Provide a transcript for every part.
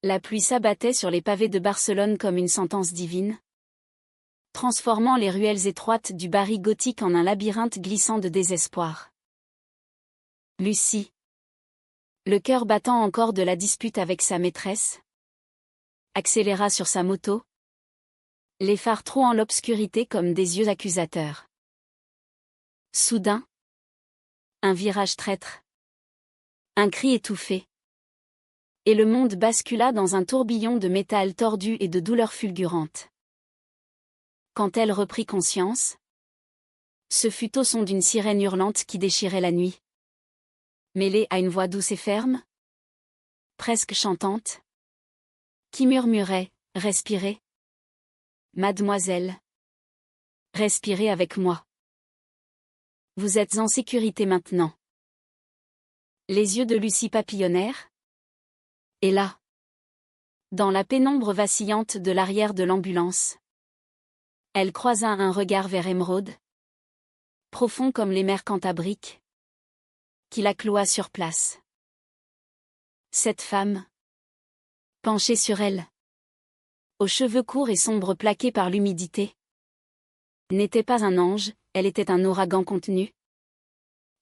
La pluie s'abattait sur les pavés de Barcelone comme une sentence divine, transformant les ruelles étroites du Barry gothique en un labyrinthe glissant de désespoir. Lucie, le cœur battant encore de la dispute avec sa maîtresse, accéléra sur sa moto, les phares trouant l'obscurité comme des yeux accusateurs. Soudain, un virage traître, un cri étouffé, et le monde bascula dans un tourbillon de métal tordu et de douleurs fulgurantes. Quand elle reprit conscience, ce fut au son d'une sirène hurlante qui déchirait la nuit. Mêlée à une voix douce et ferme, presque chantante, qui murmurait « Respirez. Mademoiselle. Respirez avec moi. Vous êtes en sécurité maintenant. » Les yeux de Lucie papillonnèrent. Et là, dans la pénombre vacillante de l'arrière de l'ambulance, elle croisa un regard vers Émeraude, profond comme les mers cantabriques, qui la cloua sur place. Cette femme, penchée sur elle, aux cheveux courts et sombres plaqués par l'humidité, n'était pas un ange, elle était un ouragan contenu.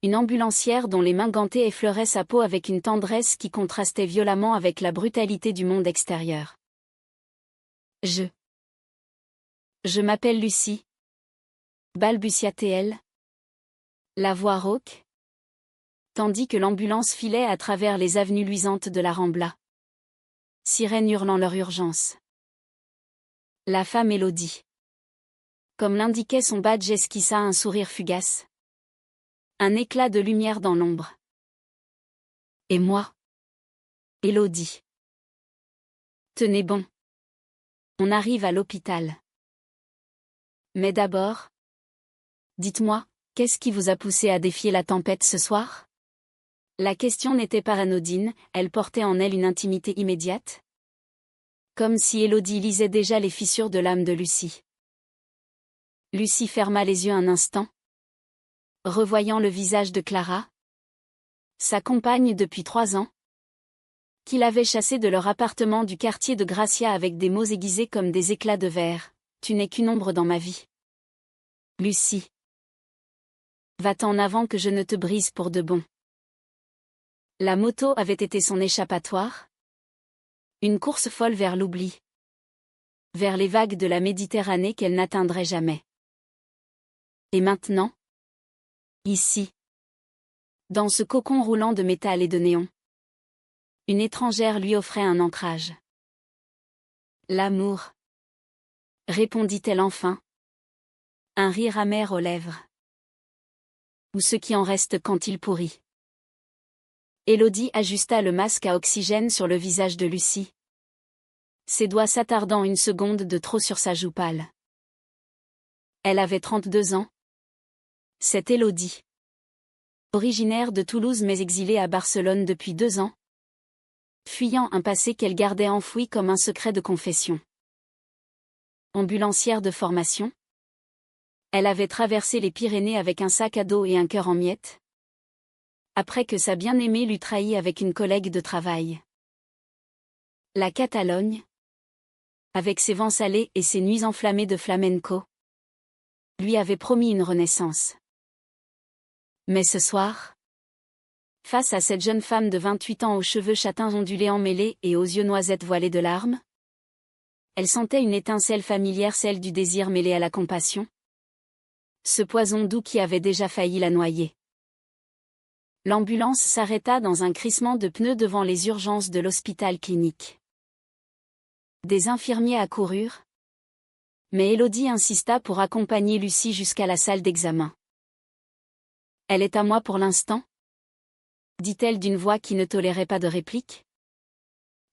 Une ambulancière dont les mains gantées effleuraient sa peau avec une tendresse qui contrastait violemment avec la brutalité du monde extérieur. Je m'appelle Lucie. Balbutia-t-elle. La voix rauque. Tandis que l'ambulance filait à travers les avenues luisantes de la Rambla. Sirènes hurlant leur urgence. La femme Élodie. Comme l'indiquait son badge, esquissa un sourire fugace. Un éclat de lumière dans l'ombre. Et moi? Élodie. Tenez bon. On arrive à l'hôpital. Mais d'abord, dites-moi, qu'est-ce qui vous a poussé à défier la tempête ce soir? La question n'était pas anodine, elle portait en elle une intimité immédiate. Comme si Élodie lisait déjà les fissures de l'âme de Lucie. Lucie ferma les yeux un instant, revoyant le visage de Clara, sa compagne depuis 3 ans, qui l'avait chassée de leur appartement du quartier de Gracia avec des mots aiguisés comme des éclats de verre. Tu n'es qu'une ombre dans ma vie. Lucie. Va-t'en avant que je ne te brise pour de bon. La moto avait été son échappatoire. Une course folle vers l'oubli. Vers les vagues de la Méditerranée qu'elle n'atteindrait jamais. Et maintenant? Ici. Dans ce cocon roulant de métal et de néon. Une étrangère lui offrait un ancrage. L'amour. Répondit-elle enfin. Un rire amer aux lèvres. Ou ce qui en reste quand il pourrit. Élodie ajusta le masque à oxygène sur le visage de Lucie. Ses doigts s'attardant une seconde de trop sur sa joue pâle. Elle avait 32 ans. C'est Élodie. Originaire de Toulouse mais exilée à Barcelone depuis 2 ans. Fuyant un passé qu'elle gardait enfoui comme un secret de confession. Ambulancière de formation. Elle avait traversé les Pyrénées avec un sac à dos et un cœur en miettes. Après que sa bien-aimée l'eut trahi avec une collègue de travail. La Catalogne, avec ses vents salés et ses nuits enflammées de flamenco, lui avait promis une renaissance. Mais ce soir, face à cette jeune femme de 28 ans aux cheveux châtains ondulés emmêlés et aux yeux noisettes voilés de larmes, elle sentait une étincelle familière, celle du désir mêlé à la compassion. Ce poison doux qui avait déjà failli la noyer. L'ambulance s'arrêta dans un crissement de pneus devant les urgences de l'hôpital clinique. Des infirmiers accoururent. Mais Élodie insista pour accompagner Lucie jusqu'à la salle d'examen. Elle est à moi pour l'instant? Dit-elle d'une voix qui ne tolérait pas de réplique.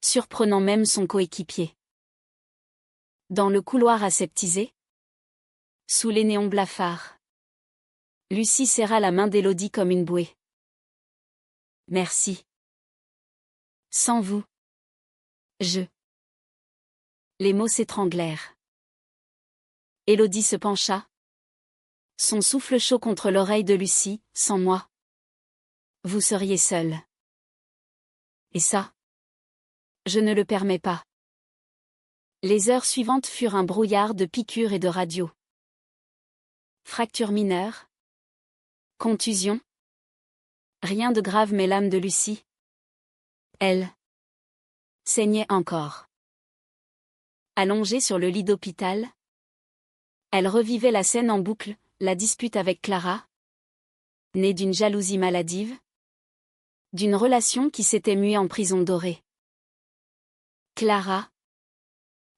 Surprenant même son coéquipier. Dans le couloir aseptisé, sous les néons blafards, Lucie serra la main d'Élodie comme une bouée. Merci. Sans vous. Les mots s'étranglèrent. Élodie se pencha. Son souffle chaud contre l'oreille de Lucie, sans moi. Vous seriez seule. Et ça? Je ne le permets pas. Les heures suivantes furent un brouillard de piqûres et de radios. Fracture mineure. Contusion. Rien de grave mais l'âme de Lucie. Elle saignait encore. Allongée sur le lit d'hôpital, elle revivait la scène en boucle, la dispute avec Clara, née d'une jalousie maladive, d'une relation qui s'était muée en prison dorée. Clara,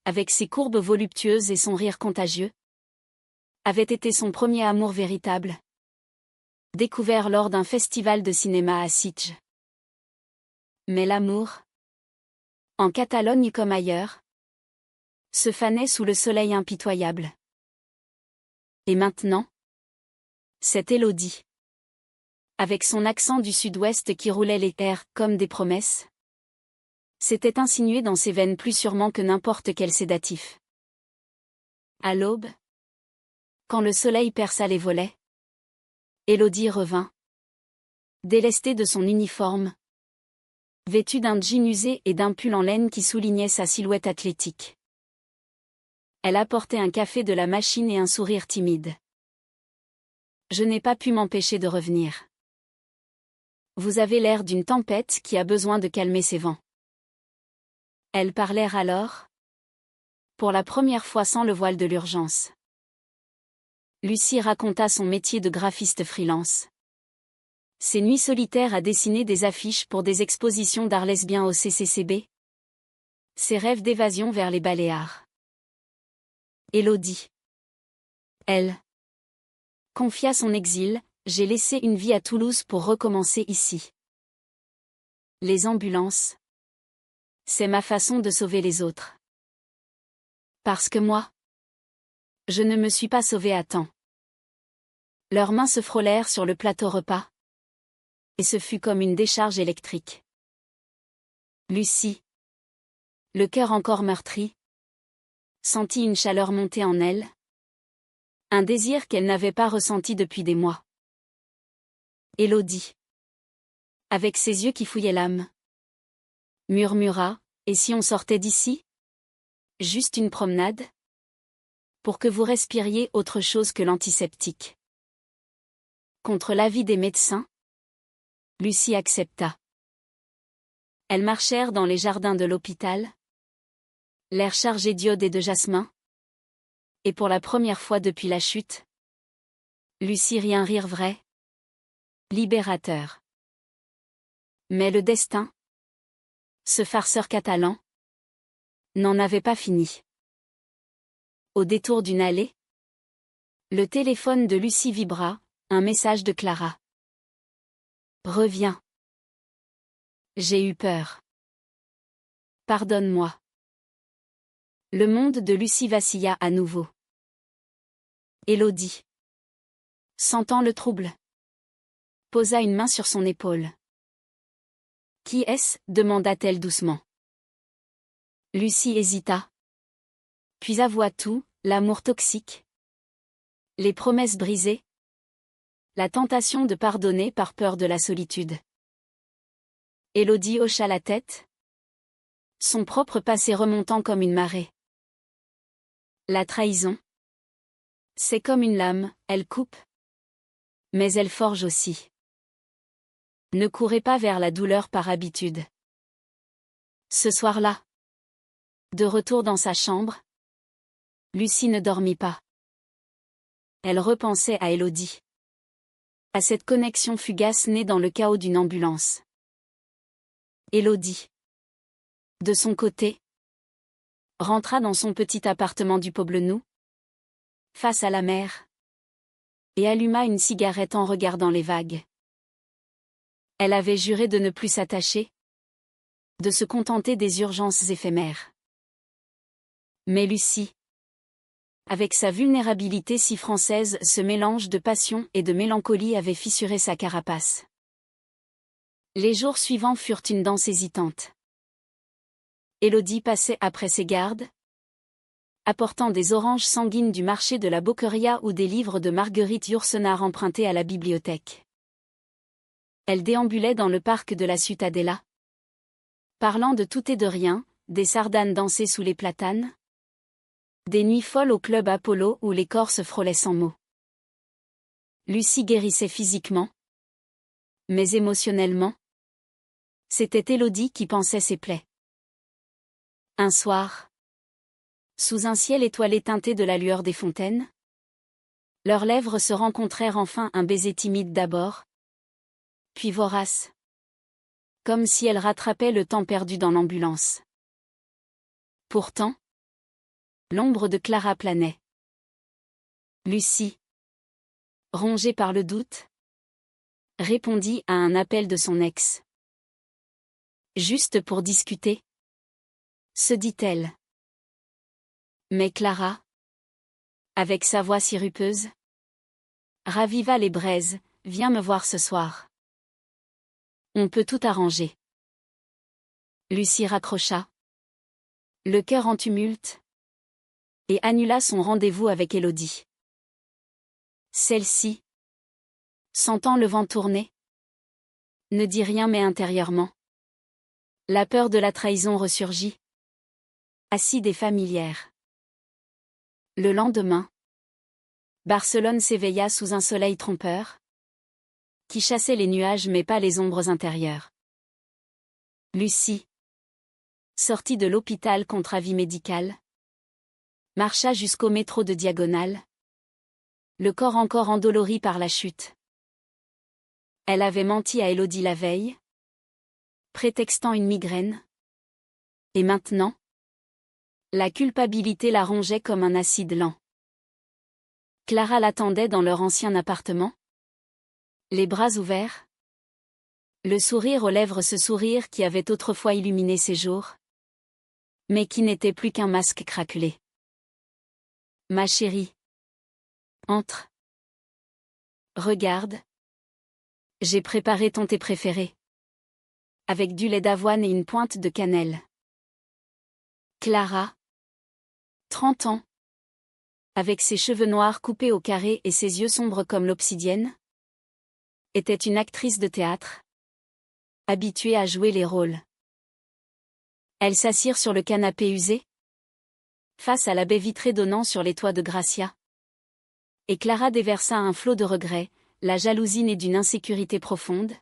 avec ses courbes voluptueuses et son rire contagieux, avait été son premier amour véritable, découvert lors d'un festival de cinéma à Sitges. Mais l'amour, en Catalogne comme ailleurs, se fanait sous le soleil impitoyable. Et maintenant, c'est Élodie, avec son accent du sud-ouest qui roulait les airs comme des promesses, s'était insinué dans ses veines plus sûrement que n'importe quel sédatif. À l'aube, quand le soleil perça les volets, Élodie revint, délestée de son uniforme, vêtue d'un jean usé et d'un pull en laine qui soulignait sa silhouette athlétique. Elle apportait un café de la machine et un sourire timide. Je n'ai pas pu m'empêcher de revenir. Vous avez l'air d'une tempête qui a besoin de calmer ses vents. Elles parlèrent alors, pour la première fois sans le voile de l'urgence. Lucie raconta son métier de graphiste freelance. Ses nuits solitaires à dessiner des affiches pour des expositions d'art lesbien au CCCB. Ses rêves d'évasion vers les Baléares. Élodie. Elle confia son exil, j'ai laissé une vie à Toulouse pour recommencer ici. Les ambulances. C'est ma façon de sauver les autres. Parce que moi, je ne me suis pas sauvée à temps. Leurs mains se frôlèrent sur le plateau repas. Et ce fut comme une décharge électrique. Lucie, le cœur encore meurtri, sentit une chaleur monter en elle. Un désir qu'elle n'avait pas ressenti depuis des mois. Élodie, avec ses yeux qui fouillaient l'âme, murmura, et si on sortait d'ici? Juste une promenade? Pour que vous respiriez autre chose que l'antiseptique. Contre l'avis des médecins, Lucie accepta. Elles marchèrent dans les jardins de l'hôpital, l'air chargé d'iode et de jasmin. Et pour la première fois depuis la chute, Lucie rit un rire vrai, libérateur. Mais le destin, ce farceur catalan, n'en avait pas fini. Au détour d'une allée, le téléphone de Lucie vibra, un message de Clara. Reviens. J'ai eu peur. Pardonne-moi. Le monde de Lucie vacilla à nouveau. Élodie, sentant le trouble, posa une main sur son épaule. Qui est-ce? Demanda-t-elle doucement. Lucie hésita. Puis avoua tout, l'amour toxique, les promesses brisées, la tentation de pardonner par peur de la solitude. Élodie hocha la tête, son propre passé remontant comme une marée. La trahison, c'est comme une lame, elle coupe, mais elle forge aussi. Ne courez pas vers la douleur par habitude. Ce soir-là, de retour dans sa chambre, Lucie ne dormit pas. Elle repensait à Élodie. À cette connexion fugace née dans le chaos d'une ambulance. Élodie, de son côté, rentra dans son petit appartement du Poblenou, face à la mer, et alluma une cigarette en regardant les vagues. Elle avait juré de ne plus s'attacher, de se contenter des urgences éphémères. Mais Lucie, avec sa vulnérabilité si française, ce mélange de passion et de mélancolie avait fissuré sa carapace. Les jours suivants furent une danse hésitante. Élodie passait après ses gardes, apportant des oranges sanguines du marché de la Boqueria ou des livres de Marguerite Yourcenar empruntés à la bibliothèque. Elle déambulait dans le parc de la Ciutadella, Parlant de tout et de rien, des sardanes dansées sous les platanes. Des nuits folles au club Apollo où les corps se frôlaient sans mots. Lucie guérissait physiquement. Mais émotionnellement, c'était Élodie qui pansait ses plaies. Un soir, sous un ciel étoilé teinté de la lueur des fontaines, leurs lèvres se rencontrèrent enfin, un baiser timide d'abord, puis vorace, comme si elle rattrapait le temps perdu dans l'ambulance. Pourtant, l'ombre de Clara planait. Lucie, rongée par le doute, répondit à un appel de son ex. Juste pour discuter, se dit-elle. Mais Clara, avec sa voix sirupeuse, raviva les braises. Viens me voir ce soir. On peut tout arranger. Lucie raccrocha, le cœur en tumulte, et annula son rendez-vous avec Élodie. Celle-ci, sentant le vent tourner, ne dit rien, mais intérieurement, la peur de la trahison ressurgit, acide et familière. Le lendemain, Barcelone s'éveilla sous un soleil trompeur, qui chassait les nuages mais pas les ombres intérieures. Lucie, sortie de l'hôpital contre avis médical, marcha jusqu'au métro de Diagonale, le corps encore endolori par la chute. Elle avait menti à Élodie la veille, prétextant une migraine. Et maintenant, la culpabilité la rongeait comme un acide lent. Clara l'attendait dans leur ancien appartement, les bras ouverts, le sourire aux lèvres, ce sourire qui avait autrefois illuminé ses jours, mais qui n'était plus qu'un masque craquelé. Ma chérie, entre. Regarde. J'ai préparé ton thé préféré. Avec du lait d'avoine et une pointe de cannelle. Clara, 30 ans, avec ses cheveux noirs coupés au carré et ses yeux sombres comme l'obsidienne, était une actrice de théâtre, habituée à jouer les rôles. Elles s'assirent sur le canapé usé, face à la baie vitrée donnant sur les toits de Gracia. Et Clara déversa un flot de regrets, la jalousie née d'une insécurité profonde.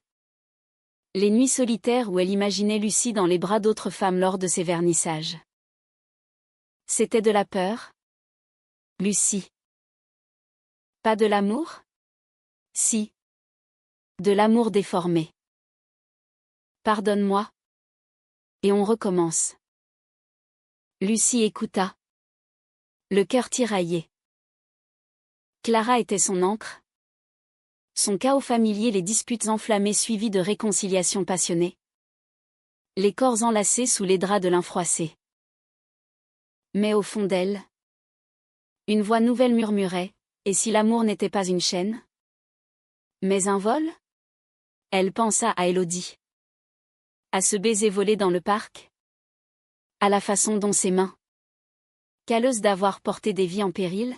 Les nuits solitaires où elle imaginait Lucie dans les bras d'autres femmes lors de ses vernissages. C'était de la peur? Lucie. Pas de l'amour? Si. De l'amour déformé. Pardonne-moi. Et on recommence. Lucie écouta. Le cœur tiraillé. Clara était son ancre. Son chaos familier, les disputes enflammées suivies de réconciliations passionnées. Les corps enlacés sous les draps de lin froissé. Mais au fond d'elle, une voix nouvelle murmurait, et si l'amour n'était pas une chaîne? Mais un vol? Elle pensa à Élodie. À ce baiser volé dans le parc? À la façon dont ses mains, calleuses d'avoir porté des vies en péril,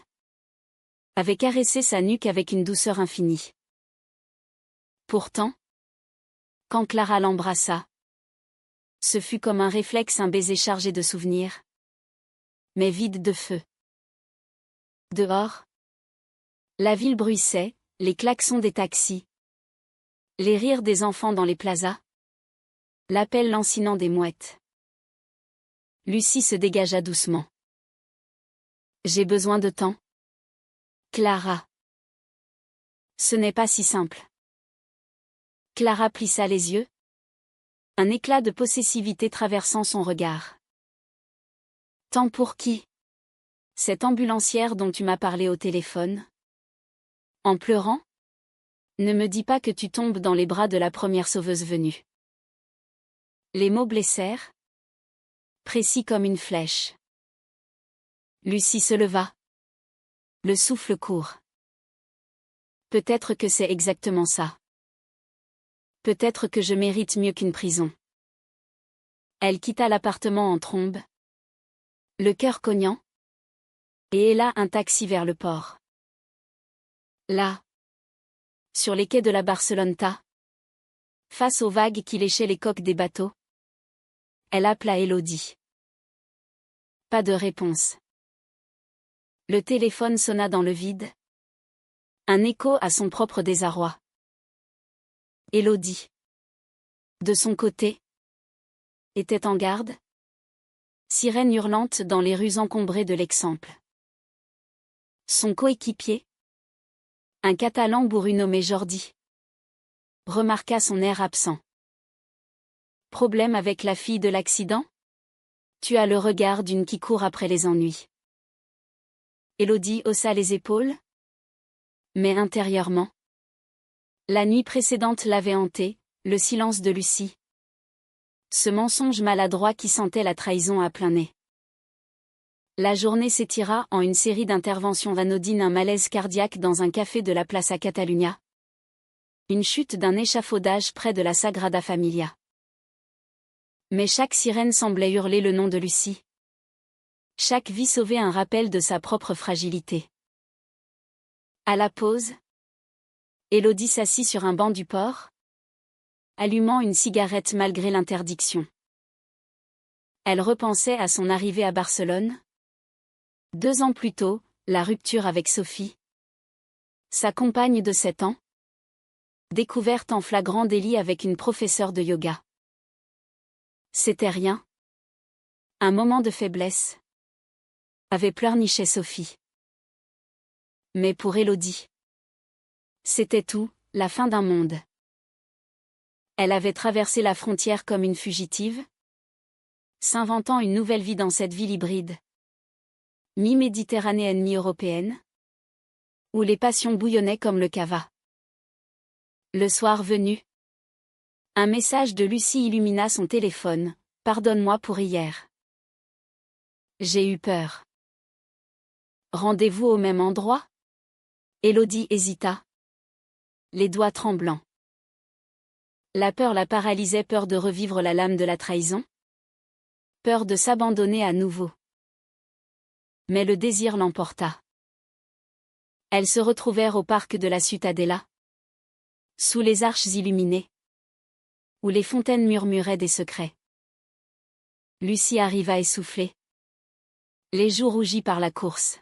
avaient caressé sa nuque avec une douceur infinie. Pourtant, quand Clara l'embrassa, ce fut comme un réflexe, un baiser chargé de souvenirs, mais vide de feu. Dehors, la ville bruissait, les klaxons des taxis, les rires des enfants dans les plazas, l'appel lancinant des mouettes. Lucie se dégagea doucement. J'ai besoin de temps. Clara. Ce n'est pas si simple. Clara plissa les yeux. Un éclat de possessivité traversant son regard. Temps pour qui? Cette ambulancière dont tu m'as parlé au téléphone? En pleurant? Ne me dis pas que tu tombes dans les bras de la première sauveuse venue. Les mots blessèrent, précis comme une flèche. Lucie se leva. Le souffle court. Peut-être que c'est exactement ça. Peut-être que je mérite mieux qu'une prison. Elle quitta l'appartement en trombe, le cœur cognant, et héla un taxi vers le port. Là, sur les quais de la Barceloneta, face aux vagues qui léchaient les coques des bateaux, Elle appela Élodie. Pas de réponse. Le téléphone sonna dans le vide. Un écho à son propre désarroi. Élodie, de son côté, était en garde. Sirène hurlante dans les rues encombrées de l'Exemple. Son coéquipier, un Catalan bourru nommé Jordi, remarqua son air absent. Problème avec la fille de l'accident? Tu as le regard d'une qui court après les ennuis. Élodie haussa les épaules. Mais intérieurement, la nuit précédente l'avait hantée, le silence de Lucie. Ce mensonge maladroit qui sentait la trahison à plein nez. La journée s'étira en une série d'interventions anodines, un malaise cardiaque dans un café de la Plaça Catalunya. Une chute d'un échafaudage près de la Sagrada Familia. Mais chaque sirène semblait hurler le nom de Lucie. Chaque vie sauvait un rappel de sa propre fragilité. À la pause, Élodie s'assit sur un banc du port, allumant une cigarette malgré l'interdiction. Elle repensait à son arrivée à Barcelone. 2 ans plus tôt, la rupture avec Sophie. Sa compagne de 7 ans. Découverte en flagrant délit avec une professeure de yoga. C'était rien. Un moment de faiblesse. Avait pleurniché Sophie. Mais pour Élodie, c'était tout, la fin d'un monde. Elle avait traversé la frontière comme une fugitive, s'inventant une nouvelle vie dans cette ville hybride. Mi-méditerranéenne, mi-européenne, où les passions bouillonnaient comme le cava. Le soir venu, un message de Lucie illumina son téléphone. Pardonne-moi pour hier. J'ai eu peur. Rendez-vous au même endroit? Élodie hésita, les doigts tremblants. La peur la paralysait, peur de revivre la lame de la trahison. Peur de s'abandonner à nouveau. Mais le désir l'emporta. Elles se retrouvèrent au parc de la Ciutadella. Sous les arches illuminées. Où les fontaines murmuraient des secrets. Lucie arriva essoufflée. Les joues rougies par la course.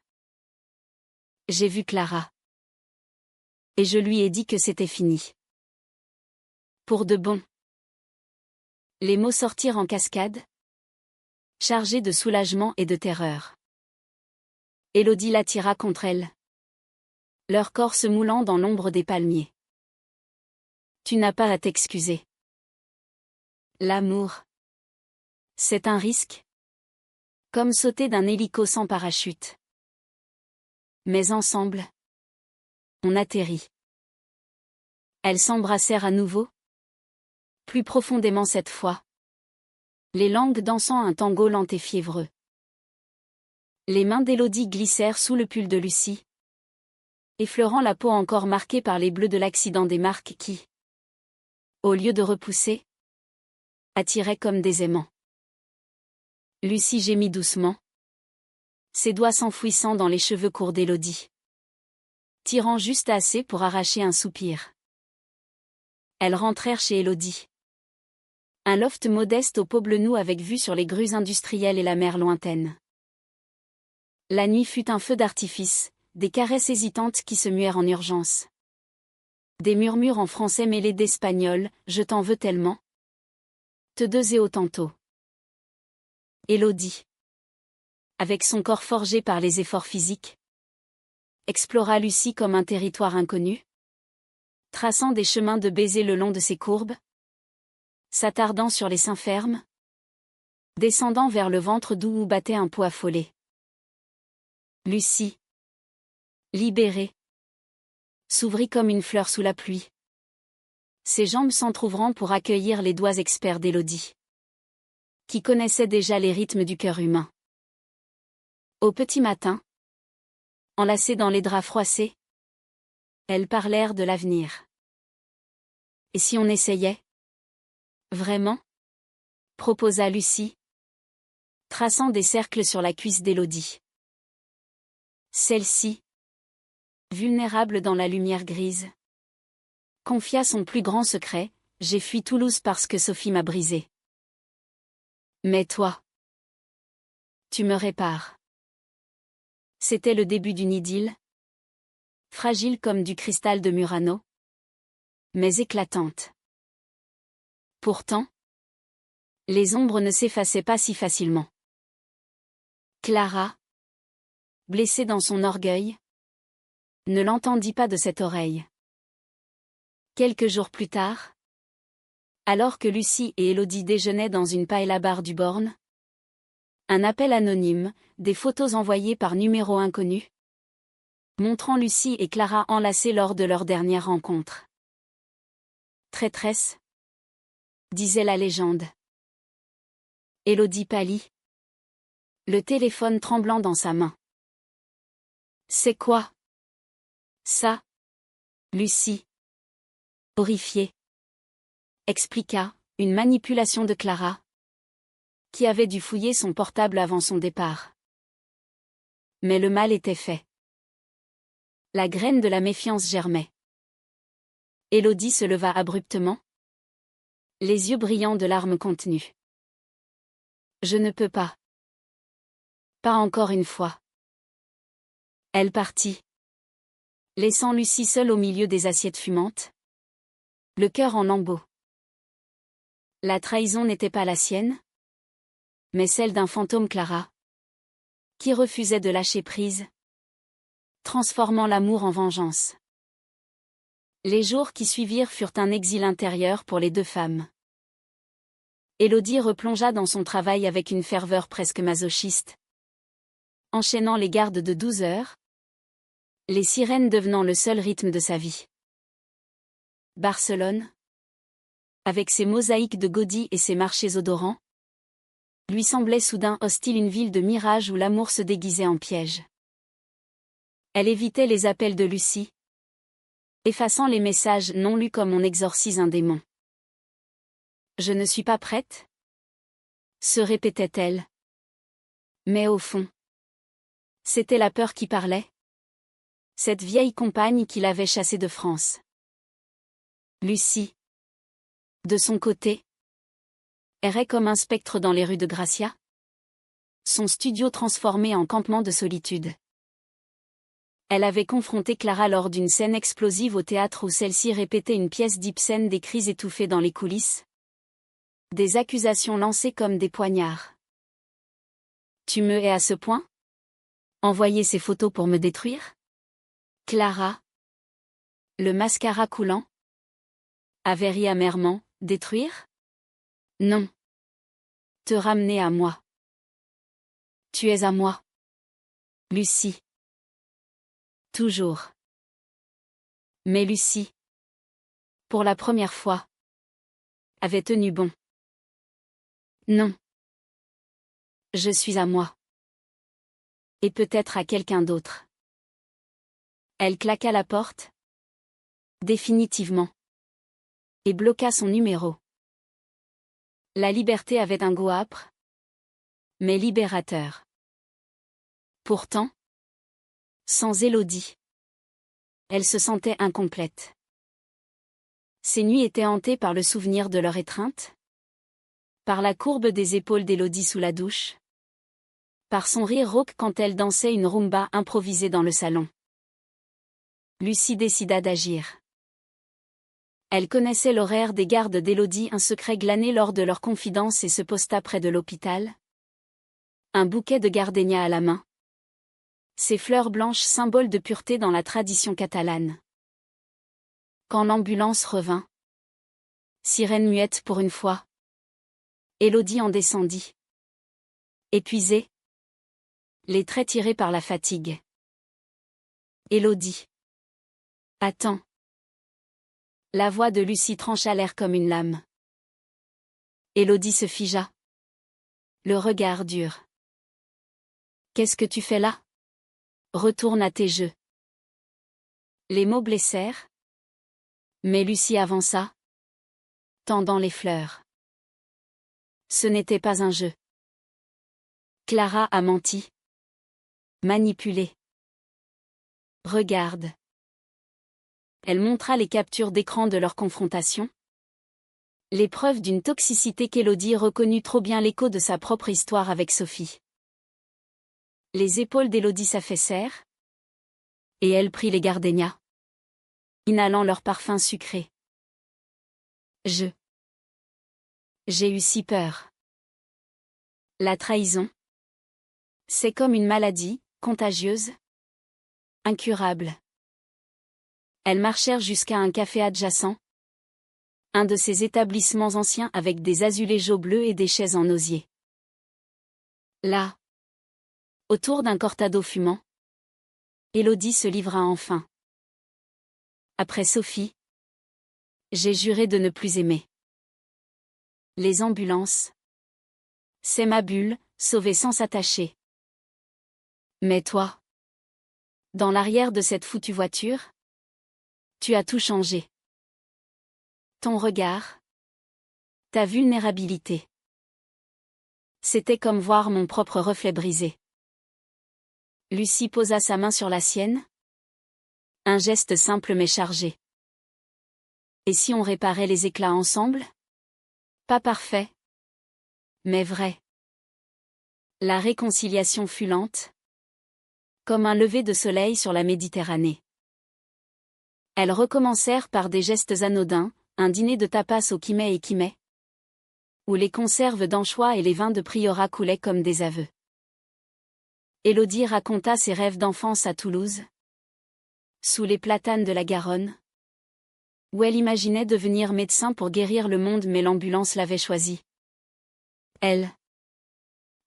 J'ai vu Clara. Et je lui ai dit que c'était fini. Pour de bon. Les mots sortirent en cascade, chargés de soulagement et de terreur. Élodie l'attira contre elle. Leur corps se moulant dans l'ombre des palmiers. Tu n'as pas à t'excuser. L'amour. C'est un risque. Comme sauter d'un hélico sans parachute. Mais ensemble, on atterrit. Elles s'embrassèrent à nouveau. Plus profondément cette fois. Les langues dansant un tango lent et fiévreux. Les mains d'Élodie glissèrent sous le pull de Lucie. Effleurant la peau encore marquée par les bleus de l'accident, des marques qui, au lieu de repousser, attiraient comme des aimants. Lucie gémit doucement. Ses doigts s'enfouissant dans les cheveux courts d'Élodie. Tirant juste assez pour arracher un soupir. Elles rentrèrent chez Élodie. Un loft modeste au Poblenou avec vue sur les grues industrielles et la mer lointaine. La nuit fut un feu d'artifice, des caresses hésitantes qui se muèrent en urgence. Des murmures en français mêlés d'espagnol, je t'en veux tellement. Te deux et tantôt. Élodie, avec son corps forgé par les efforts physiques, explora Lucie comme un territoire inconnu, traçant des chemins de baisers le long de ses courbes, s'attardant sur les seins fermes, descendant vers le ventre d'où battait un poids affolé. Lucie, libérée, s'ouvrit comme une fleur sous la pluie. Ses jambes s'entr'ouvrant pour accueillir les doigts experts d'Élodie, qui connaissait déjà les rythmes du cœur humain. Au petit matin, enlacées dans les draps froissés, elles parlèrent de l'avenir. Et si on essayait? Vraiment? Proposa Lucie, traçant des cercles sur la cuisse d'Élodie. Celle-ci, vulnérable dans la lumière grise, confia son plus grand secret: j'ai fui Toulouse parce que Sophie m'a brisé. Mais toi, tu me répares. C'était le début d'une idylle, fragile comme du cristal de Murano, mais éclatante. Pourtant, les ombres ne s'effaçaient pas si facilement. Clara, blessée dans son orgueil, ne l'entendit pas de cette oreille. Quelques jours plus tard, alors que Lucie et Élodie déjeunaient dans une paella bar du Born, un appel anonyme, des photos envoyées par numéro inconnu, montrant Lucie et Clara enlacées lors de leur dernière rencontre. Traîtresse, disait la légende. Élodie pâlit, le téléphone tremblant dans sa main. C'est quoi ça, Lucie, horrifiée, expliqua, une manipulation de Clara, qui avait dû fouiller son portable avant son départ. Mais le mal était fait. La graine de la méfiance germait. Élodie se leva abruptement, les yeux brillants de larmes contenues. Je ne peux pas. Pas encore une fois. Elle partit, laissant Lucie seule au milieu des assiettes fumantes, le cœur en lambeaux. La trahison n'était pas la sienne, mais celle d'un fantôme Clara, qui refusait de lâcher prise, transformant l'amour en vengeance. Les jours qui suivirent furent un exil intérieur pour les deux femmes. Élodie replongea dans son travail avec une ferveur presque masochiste, enchaînant les gardes de 12 heures, les sirènes devenant le seul rythme de sa vie. Barcelone, avec ses mosaïques de Gaudí et ses marchés odorants, lui semblait soudain hostile, une ville de mirage où l'amour se déguisait en piège. Elle évitait les appels de Lucie, effaçant les messages non lus comme on exorcise un démon. Je ne suis pas prête, se répétait-elle. Mais au fond, c'était la peur qui parlait. Cette vieille compagne qui l'avait chassée de France. Lucie, de son côté, errait comme un spectre dans les rues de Gracia, son studio transformé en campement de solitude. Elle avait confronté Clara lors d'une scène explosive au théâtre où celle-ci répétait une pièce d'Ibsen, des cris étouffés dans les coulisses, des accusations lancées comme des poignards. Tu me hais à ce point? Envoyer ces photos pour me détruire? Clara, le mascara coulant, avait ri amèrement. Détruire? Non. Te ramener à moi. Tu es à moi. Lucie. Toujours. Mais Lucie, pour la première fois, avait tenu bon. Non. Je suis à moi. Et peut-être à quelqu'un d'autre. Elle claqua la porte, définitivement, et bloqua son numéro. La liberté avait un goût âpre, mais libérateur. Pourtant, sans Élodie, elle se sentait incomplète. Ses nuits étaient hantées par le souvenir de leur étreinte, par la courbe des épaules d'Élodie sous la douche, par son rire rauque quand elle dansait une rumba improvisée dans le salon. Lucie décida d'agir. Elle connaissait l'horaire des gardes d'Élodie, un secret glané lors de leur confidence, et se posta près de l'hôpital, un bouquet de gardénia à la main. Ces fleurs blanches, symboles de pureté dans la tradition catalane. Quand l'ambulance revint, sirène muette pour une fois, Élodie en descendit. Épuisée, les traits tirés par la fatigue. Élodie. Attends. La voix de Lucie trancha l'air comme une lame. Élodie se figea. Le regard dur. Qu'est-ce que tu fais là? Retourne à tes jeux. Les mots blessèrent. Mais Lucie avança, tendant les fleurs. Ce n'était pas un jeu. Clara a menti. Manipulé. Regarde. Elle montra les captures d'écran de leur confrontation. L'épreuve d'une toxicité qu'Élodie reconnut trop bien l'écho de sa propre histoire avec Sophie. Les épaules d'Élodie s'affaissèrent, et elle prit les gardénias, inhalant leur parfum sucré. J'ai eu si peur. La trahison. C'est comme une maladie, contagieuse, incurable. Elles marchèrent jusqu'à un café adjacent, un de ces établissements anciens avec des azuléjos bleus et des chaises en osier. Là, autour d'un cortado fumant, Élodie se livra enfin. Après Sophie, j'ai juré de ne plus aimer. Les ambulances. C'est ma bulle, sauvée sans s'attacher. Mais toi, dans l'arrière de cette foutue voiture, tu as tout changé. Ton regard, ta vulnérabilité. C'était comme voir mon propre reflet brisé. Lucie posa sa main sur la sienne. Un geste simple mais chargé. Et si on réparait les éclats ensemble? Pas parfait, mais vrai. La réconciliation fut lente, comme un lever de soleil sur la Méditerranée. Elles recommencèrent par des gestes anodins, un dîner de tapas au Quimay et Quimay, où les conserves d'anchois et les vins de Priorat coulaient comme des aveux. Élodie raconta ses rêves d'enfance à Toulouse, sous les platanes de la Garonne, où elle imaginait devenir médecin pour guérir le monde mais l'ambulance l'avait choisi. Elle.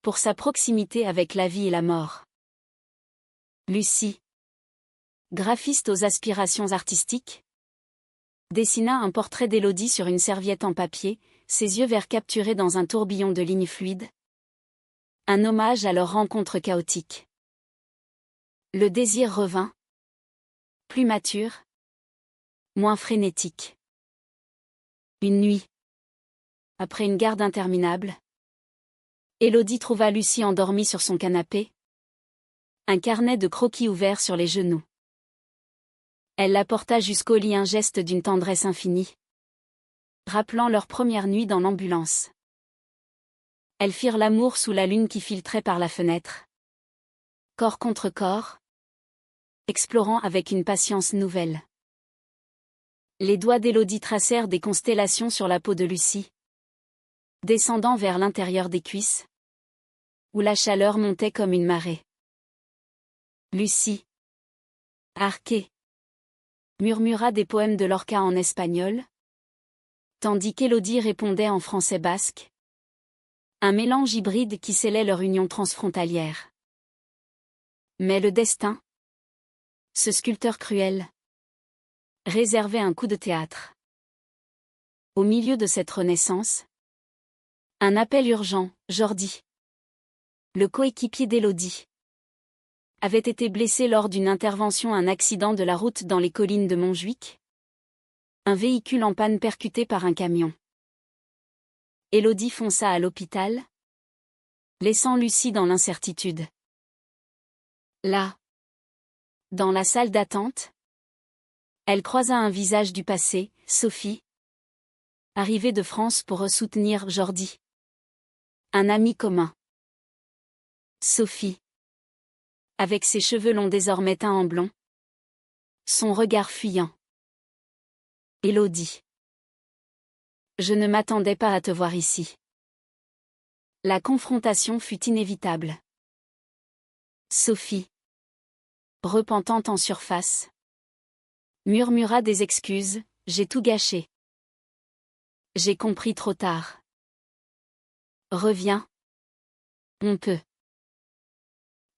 Pour sa proximité avec la vie et la mort. Lucie. Graphiste aux aspirations artistiques, dessina un portrait d'Élodie sur une serviette en papier, ses yeux verts capturés dans un tourbillon de lignes fluides. Un hommage à leur rencontre chaotique. Le désir revint. Plus mature. Moins frénétique. Une nuit. Après une garde interminable, Élodie trouva Lucie endormie sur son canapé. Un carnet de croquis ouvert sur les genoux. Elle la porta jusqu'au lit, un geste d'une tendresse infinie, rappelant leur première nuit dans l'ambulance. Elles firent l'amour sous la lune qui filtrait par la fenêtre. Corps contre corps, explorant avec une patience nouvelle. Les doigts d'Élodie tracèrent des constellations sur la peau de Lucie, descendant vers l'intérieur des cuisses, où la chaleur montait comme une marée. Lucie, arquée, murmura des poèmes de Lorca en espagnol, tandis qu'Élodie répondait en français basque. Un mélange hybride qui scellait leur union transfrontalière. Mais le destin, ce sculpteur cruel, réservait un coup de théâtre. Au milieu de cette renaissance, un appel urgent, Jordi, le coéquipier d'Élodie, avait été blessé lors d'une intervention, un accident de la route dans les collines de Montjuic. Un véhicule en panne percuté par un camion. Élodie fonça à l'hôpital, laissant Lucie dans l'incertitude. Là, dans la salle d'attente, elle croisa un visage du passé, Sophie, arrivée de France pour soutenir Jordi. Un ami commun. Sophie, avec ses cheveux longs désormais teints en blond, son regard fuyant. Élodie. Je ne m'attendais pas à te voir ici. La confrontation fut inévitable. Sophie, repentante en surface, murmura des excuses, j'ai tout gâché. J'ai compris trop tard. Reviens. On peut.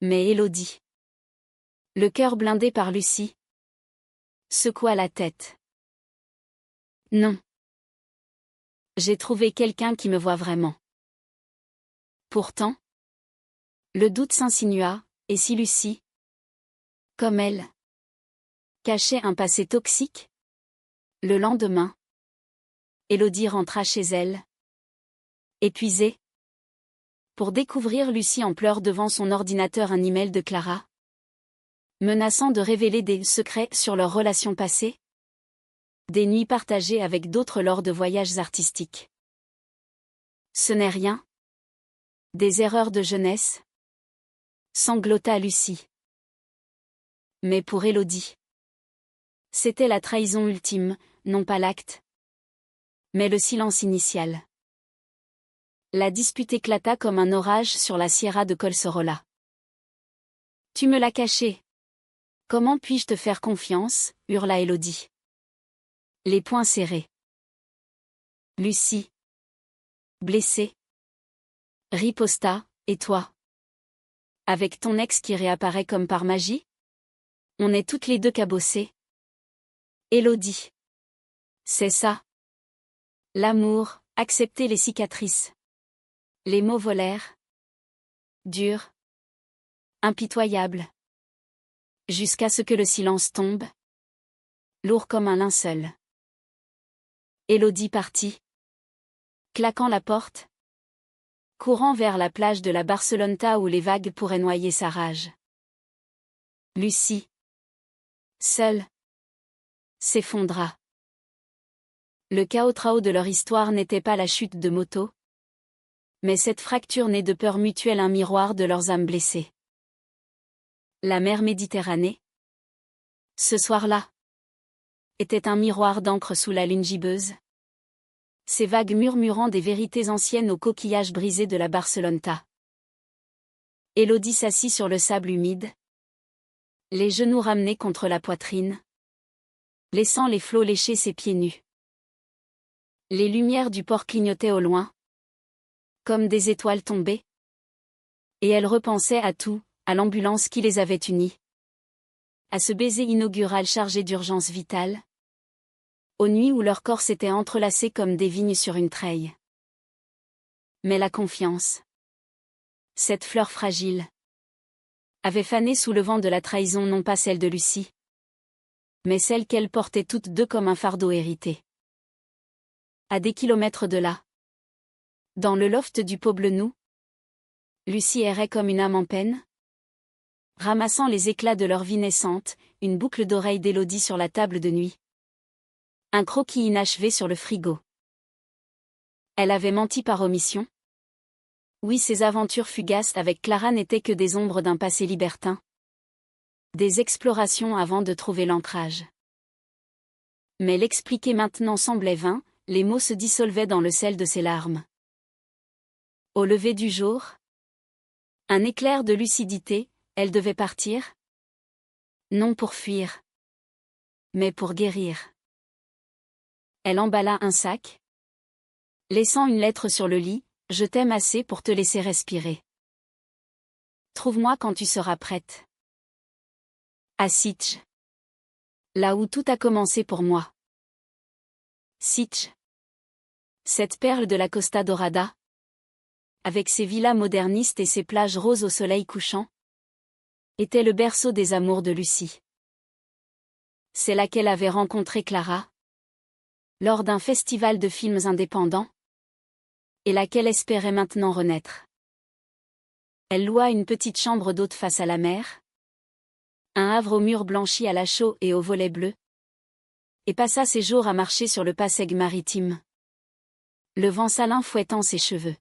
Mais Élodie, le cœur blindé par Lucie, secoua la tête. Non. J'ai trouvé quelqu'un qui me voit vraiment. Pourtant, le doute s'insinua, et si Lucie, comme elle, cachait un passé toxique? Le lendemain, Élodie rentra chez elle, épuisée, pour découvrir Lucie en pleurs devant son ordinateur, un email de Clara, menaçant de révéler des secrets sur leur relation passée. Des nuits partagées avec d'autres lors de voyages artistiques. Ce n'est rien. Des erreurs de jeunesse. Sanglota Lucie. Mais pour Élodie. C'était la trahison ultime, non pas l'acte, mais le silence initial. La dispute éclata comme un orage sur la Sierra de Collserola. Tu me l'as caché. Comment puis-je te faire confiance, hurla Élodie. Les poings serrés. Lucie. Blessée. Riposta, et toi? Avec ton ex qui réapparaît comme par magie? On est toutes les deux cabossées. Élodie. C'est ça. L'amour, accepter les cicatrices. Les mots volèrent. Durs. Impitoyables. Jusqu'à ce que le silence tombe. Lourd comme un linceul. Élodie partit. Claquant la porte. Courant vers la plage de la Barceloneta où les vagues pourraient noyer sa rage. Lucie. Seule. S'effondra. Le chaos-trao de leur histoire n'était pas la chute de moto, mais cette fracture née de peur mutuelle, un miroir de leurs âmes blessées. La mer Méditerranée, ce soir-là, était un miroir d'encre sous la lune gibbeuse. Ces vagues murmurant des vérités anciennes aux coquillages brisés de la Barceloneta. Élodie s'assit sur le sable humide, les genoux ramenés contre la poitrine, laissant les flots lécher ses pieds nus. Les lumières du port clignotaient au loin, comme des étoiles tombées. Et elle repensait à tout, à l'ambulance qui les avait unis. À ce baiser inaugural chargé d'urgence vitale. Aux nuits où leurs corps s'étaient entrelacés comme des vignes sur une treille. Mais la confiance, cette fleur fragile, avait fané sous le vent de la trahison, non pas celle de Lucie, mais celle qu'elles portaient toutes deux comme un fardeau hérité. À des kilomètres de là, dans le loft du Poblenou, Lucie errait comme une âme en peine, ramassant les éclats de leur vie naissante, une boucle d'oreille d'Élodie sur la table de nuit. Un croquis inachevé sur le frigo. Elle avait menti par omission. Oui, ses aventures fugaces avec Clara n'étaient que des ombres d'un passé libertin. Des explorations avant de trouver l'ancrage. Mais l'expliquer maintenant semblait vain, les mots se dissolvaient dans le sel de ses larmes. Au lever du jour, un éclair de lucidité, elle devait partir. Non pour fuir, mais pour guérir. Elle emballa un sac, laissant une lettre sur le lit. Je t'aime assez pour te laisser respirer. Trouve-moi quand tu seras prête. À Sitges. Là où tout a commencé pour moi. Sitges. Cette perle de la Costa Dorada. Avec ses villas modernistes et ses plages roses au soleil couchant. Était le berceau des amours de Lucie. C'est là qu'elle avait rencontré Clara. Lors d'un festival de films indépendants. Et laquelle espérait maintenant renaître. Elle loua une petite chambre d'hôte face à la mer. Un havre aux murs blanchis à la chaux et aux volets bleus. Et passa ses jours à marcher sur le passègue maritime. Le vent salin fouettant ses cheveux.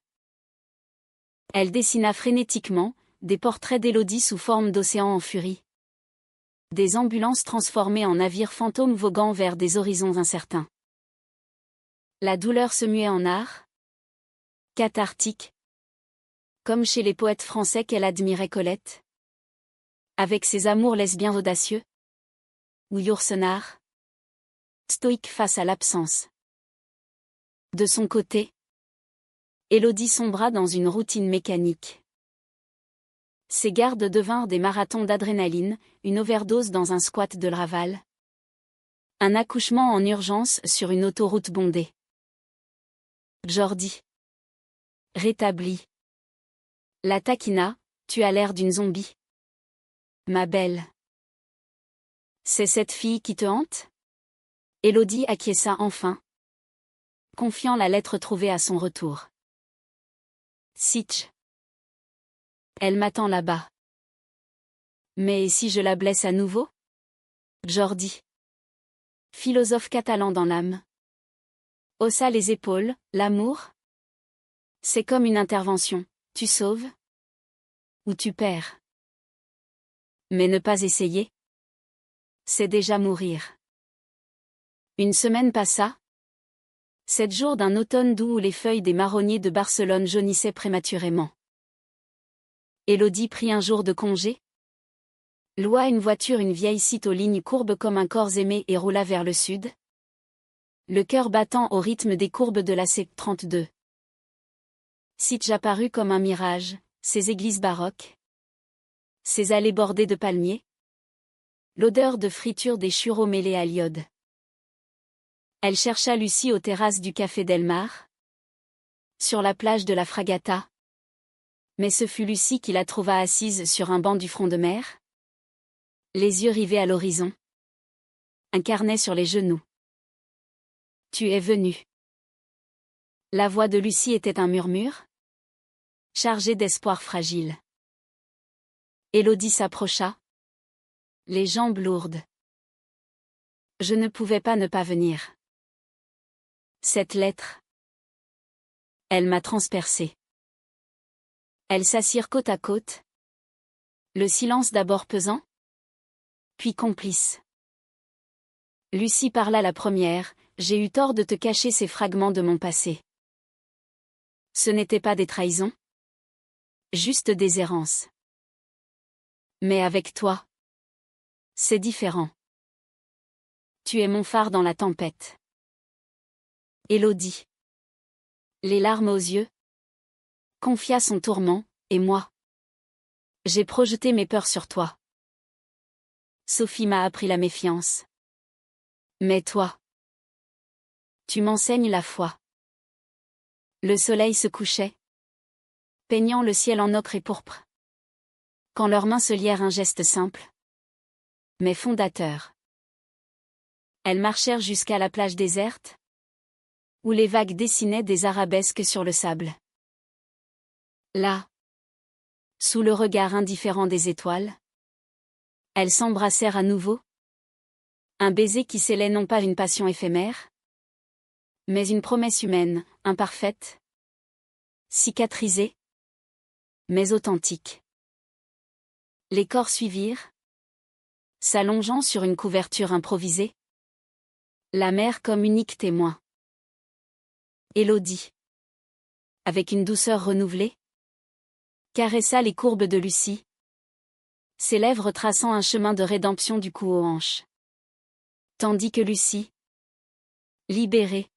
Elle dessina frénétiquement, des portraits d'Élodie sous forme d'océan en furie. Des ambulances transformées en navires fantômes voguant vers des horizons incertains. La douleur se muait en art. Cathartique. Comme chez les poètes français qu'elle admirait Colette. Avec ses amours lesbiens audacieux. Ou Yourcenar. Stoïque face à l'absence. De son côté, Élodie sombra dans une routine mécanique. Ses gardes devinrent des marathons d'adrénaline, une overdose dans un squat de Laval. Un accouchement en urgence sur une autoroute bondée. Jordi. Rétabli. La taquina, tu as l'air d'une zombie. Ma belle. C'est cette fille qui te hante? Élodie acquiesça enfin. Confiant la lettre trouvée à son retour. Sitges. Elle m'attend là-bas. Mais si je la blesse à nouveau? Jordi. Philosophe catalan dans l'âme. Haussa les épaules, l'amour? C'est comme une intervention, tu sauves? Ou tu perds? Mais ne pas essayer? C'est déjà mourir. Une semaine passa. 7 jours d'un automne doux où les feuilles des marronniers de Barcelone jaunissaient prématurément. Élodie prit un jour de congé. Loua une voiture une vieille cite aux lignes courbes comme un corps aimé et roula vers le sud. Le cœur battant au rythme des courbes de la C32. Site apparut comme un mirage, ses églises baroques. Ses allées bordées de palmiers. L'odeur de friture des churros mêlés à l'iode. Elle chercha Lucie aux terrasses du café Del Mar. Sur la plage de la Fragata. Mais ce fut Lucie qui la trouva assise sur un banc du front de mer. Les yeux rivés à l'horizon. Un carnet sur les genoux. Tu es venu. La voix de Lucie était un murmure. Chargé d'espoir fragile. Élodie s'approcha. Les jambes lourdes. Je ne pouvais pas ne pas venir. Cette lettre. Elle m'a transpercée. Elles s'assirent côte à côte. Le silence d'abord pesant. Puis complice. Lucie parla la première, j'ai eu tort de te cacher ces fragments de mon passé. Ce n'étaient pas des trahisons. Juste des errances. Mais avec toi. C'est différent. Tu es mon phare dans la tempête. Élodie. Les larmes aux yeux. Confia son tourment, et moi. J'ai projeté mes peurs sur toi. Sophie m'a appris la méfiance. Mais toi. Tu m'enseignes la foi. Le soleil se couchait. Peignant le ciel en ocre et pourpre. Quand leurs mains se lièrent un geste simple. Mais fondateur. Elles marchèrent jusqu'à la plage déserte. Où les vagues dessinaient des arabesques sur le sable. Là. Sous le regard indifférent des étoiles. Elles s'embrassèrent à nouveau. Un baiser qui scellait non pas une passion éphémère. Mais une promesse humaine, imparfaite. Cicatrisée. Mais authentique. Les corps suivirent. S'allongeant sur une couverture improvisée. La mer comme unique témoin. Élodie. Avec une douceur renouvelée. Caressa les courbes de Lucie. Ses lèvres traçant un chemin de rédemption du cou aux hanches. Tandis que Lucie. Libérée.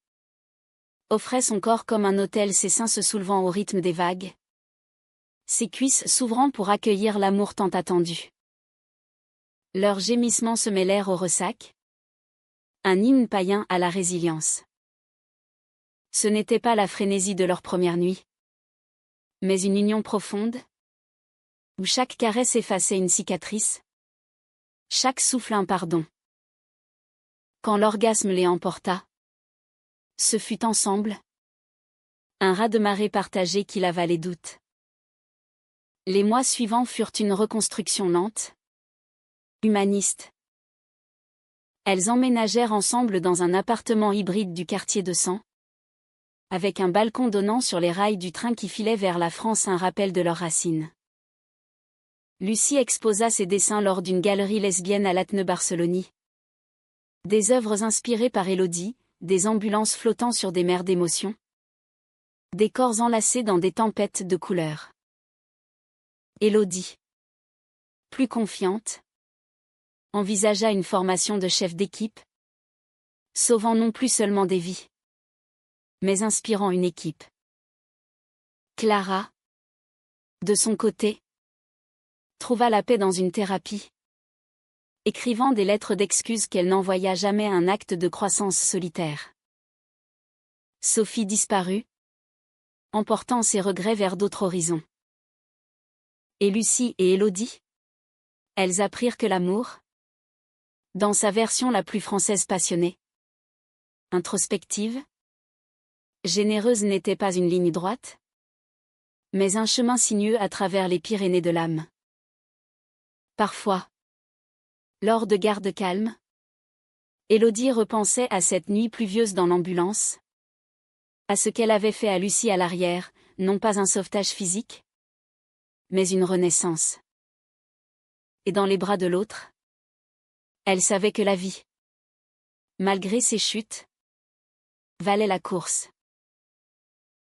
Offrait son corps comme un autel, ses seins se soulevant au rythme des vagues. Ses cuisses s'ouvrant pour accueillir l'amour tant attendu. Leurs gémissements se mêlèrent au ressac. Un hymne païen à la résilience. Ce n'était pas la frénésie de leur première nuit. Mais une union profonde. Où chaque caresse effaçait une cicatrice. Chaque souffle un pardon. Quand l'orgasme les emporta. Ce fut ensemble. Un raz-de-marée partagé qui lava les doutes. Les mois suivants furent une reconstruction lente. Humaniste. Elles emménagèrent ensemble dans un appartement hybride du quartier de Sens. Avec un balcon donnant sur les rails du train qui filait vers la France, un rappel de leurs racines. Lucie exposa ses dessins lors d'une galerie lesbienne à l'Atne Barceloni. Des œuvres inspirées par Élodie, des ambulances flottant sur des mers d'émotions. Des corps enlacés dans des tempêtes de couleurs. Élodie. Plus confiante. Envisagea une formation de chef d'équipe. Sauvant non plus seulement des vies. Mais inspirant une équipe. Clara. De son côté. Trouva la paix dans une thérapie. Écrivant des lettres d'excuses qu'elle n'envoya jamais, un acte de croissance solitaire. Sophie disparut. Emportant ses regrets vers d'autres horizons. Et Lucie et Élodie? Elles apprirent que l'amour, dans sa version la plus française passionnée, introspective, généreuse, n'était pas une ligne droite, mais un chemin sinueux à travers les Pyrénées de l'âme. Parfois, lors de gardes calmes, Élodie repensait à cette nuit pluvieuse dans l'ambulance, à ce qu'elle avait fait à Lucie à l'arrière, non pas un sauvetage physique, mais une renaissance. Et dans les bras de l'autre, elle savait que la vie, malgré ses chutes, valait la course.